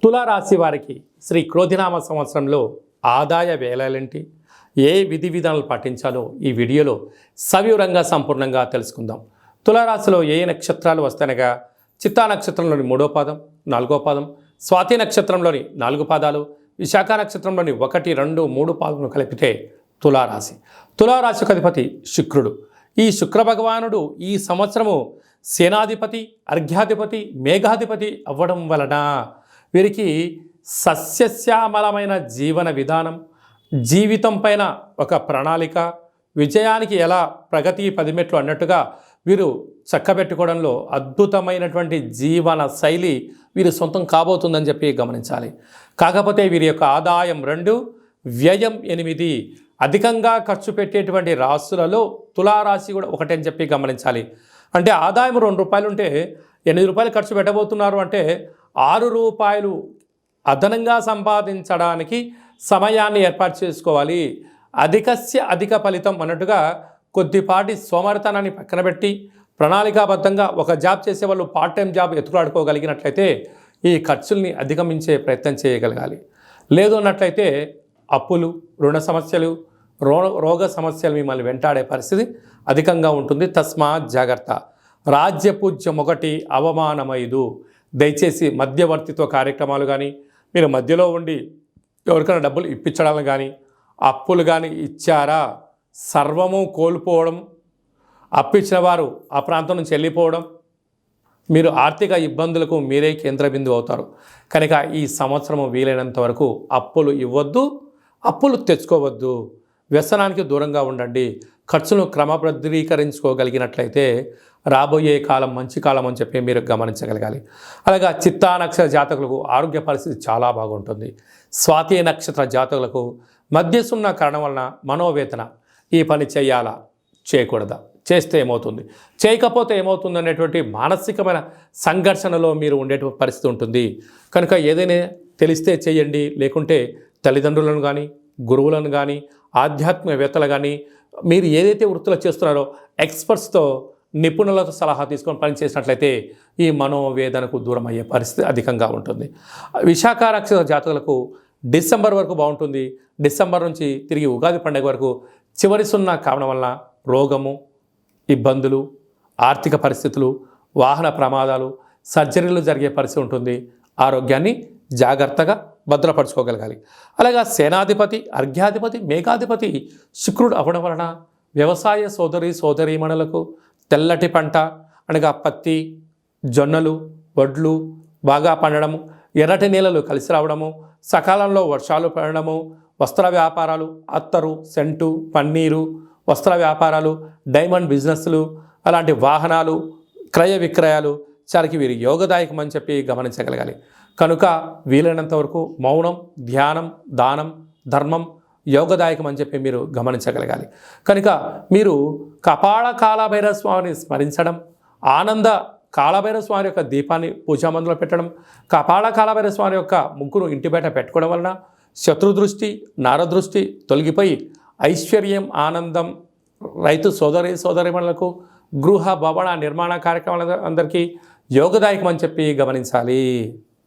తులారాశి వారికి శ్రీ క్రోధినామ సంవత్సరంలో ఆదాయ వేళలేంటి, ఏ విధి విధానాలు పాటించాలో ఈ వీడియోలో సవివరంగా సంపూర్ణంగా తెలుసుకుందాం. తులారాశిలో ఏ నక్షత్రాలు వస్తాయనగా చిత్తా నక్షత్రంలోని 3వ పాదం, 4వ పాదం, స్వాతి నక్షత్రంలోని 4 పాదాలు, విశాఖ నక్షత్రంలోని 1, 2, 3 పాదములు కలిపితే తులారాశి. తులారాశికి అధిపతి శుక్రుడు. ఈ శుక్ర భగవానుడు ఈ సంవత్సరము సేనాధిపతి, అర్ఘ్యాధిపతి, మేఘాధిపతి అవ్వడం వలన వీరికి సస్యశ్యామలమైన జీవన విధానం, జీవితం పైన ఒక ప్రణాళిక, విజయానికి ఎలా ప్రగతి 10 మెట్లు అన్నట్టుగా వీరు చక్కబెట్టుకోవడంలో అద్భుతమైనటువంటి జీవన శైలి వీరు సొంతం కాబోతుందని చెప్పి గమనించాలి. కాకపోతే వీరి యొక్క ఆదాయం 2, వ్యయం 8. అధికంగా ఖర్చు పెట్టేటువంటి రాశులలో తులారాశి కూడా ఒకటని చెప్పి గమనించాలి. అంటే ఆదాయం ₹2 ఉంటే ₹8 ఖర్చు పెట్టబోతున్నారు అంటే ₹6 అదనంగా సంపాదించడానికి సమయాన్ని ఏర్పాటు చేసుకోవాలి. అధికస్య అధిక ఫలితం అన్నట్టుగా కొద్దిపాటి సోమరితనాన్ని పక్కన పెట్టి ప్రణాళికాబద్ధంగా ఒక జాబ్ చేసే వాళ్ళు పార్ట్ టైం జాబ్ ఎత్తులాడుకోగలిగినట్లయితే ఈ ఖర్చుల్ని అధిగమించే ప్రయత్నం చేయగలగాలి. లేదు అన్నట్లయితే అప్పులు, రుణ సమస్యలు, రోగ సమస్యలు మిమ్మల్ని వెంటాడే పరిస్థితి అధికంగా ఉంటుంది. తస్మాత్ జాగ్రత్త. రాజ్యపూజ్యం 1, అవమానం 5. దయచేసి మధ్యవర్తిత్వ కార్యక్రమాలు కానీ, మీరు మధ్యలో ఉండి ఎవరికైనా డబ్బులు ఇప్పించడాలు కానీ, అప్పులు కానీ ఇచ్చారా సర్వము కోల్పోవడం, అప్పిచ్చిన వారు ఆ ప్రాంతం నుంచి వెళ్ళిపోవడం, మీరు ఆర్థిక ఇబ్బందులకు మీరే కేంద్ర బిందువు అవుతారు. కనుక ఈ సంవత్సరము వీలైనంత వరకు అప్పులు ఇవ్వద్దు, అప్పులు తెచ్చుకోవద్దు, వ్యసనానికి దూరంగా ఉండండి. ఖర్చును క్రమబద్ధీకరించుకోగలిగినట్లయితే రాబోయే కాలం మంచి కాలం అని చెప్పి మీరు గమనించగలగాలి. అలాగా చిత్తా నక్షత్ర జాతకులకు ఆరోగ్య పరిస్థితి చాలా బాగుంటుంది. స్వాతి నక్షత్ర జాతకులకు మధ్యసున్న కారణం వలన మనోవేదన, ఈ పని చేయాలా చేయకూడదా, చేస్తే ఏమవుతుంది, చేయకపోతే ఏమవుతుంది అనేటువంటి మానసికమైన సంఘర్షణలో మీరు ఉండేటువంటి పరిస్థితి ఉంటుంది. కనుక ఏదైనా తెలిస్తే చేయండి, లేకుంటే తల్లిదండ్రులను కానీ, గురువులను కానీ, ఆధ్యాత్మికవేత్తలు కానీ, మీరు ఏదైతే వృత్తులు చేస్తున్నారో ఎక్స్పర్ట్స్తో, నిపుణులతో సలహా తీసుకొని పనిచేసినట్లయితే ఈ మనోవేదనకు దూరం అయ్యే పరిస్థితి అధికంగా ఉంటుంది. విశాఖ నక్షత్ర జాతకులకు డిసెంబర్ వరకు బాగుంటుంది. డిసెంబర్ నుంచి తిరిగి ఉగాది పండుగ వరకు చివరి సున్నా కావడం వలన రోగము, ఇబ్బందులు, ఆర్థిక పరిస్థితులు, వాహన ప్రమాదాలు, సర్జరీలు జరిగే పరిస్థితి ఉంటుంది. ఆరోగ్యాన్ని జాగ్రత్తగా భద్రపరచుకోగలగాలి. అలాగా సేనాధిపతి, అర్ఘ్యాధిపతి, మేఘాధిపతి శుక్రుడు అవ్వడం వలన వ్యవసాయ సోదరీమణులకు తెల్లటి పంట అనగా పత్తి, జొన్నలు, వడ్లు బాగా పండడము, ఎర్రటి నేలలు కలిసి రావడము, సకాలంలో వర్షాలు పడడము, వస్త్ర వ్యాపారాలు, అత్తరు, సెంటు, పన్నీరు, వస్త్ర వ్యాపారాలు, డైమండ్ బిజినెస్లు, అలాంటి వాహనాలు, క్రయ విక్రయాలు చారికి వీరి యోగదాయకం అని చెప్పి గమనించగలగాలి. కనుక వీలైనంత వరకు మౌనం, ధ్యానం, దానం, ధర్మం యోగదాయకం అని చెప్పి మీరు గమనించగలగాలి. కనుక మీరు కపాల కాలభైరవ స్వామిని స్మరించడం, ఆనంద కాలభైరవ స్వామి యొక్క దీపాన్ని పూజామందులో పెట్టడం, కపాల కాలభైరవ స్వామి యొక్క ముగ్గురు ఇంటి బయట పెట్టుకోవడం వలన శత్రుదృష్టి, నరదృష్టి తొలగిపోయి ఐశ్వర్యం, ఆనందం, రైతు సోదరీమణులకు గృహ భవన నిర్మాణ కార్యక్రమాల అందరికీ యోగదాయకం అని చెప్పి గమనించాలి.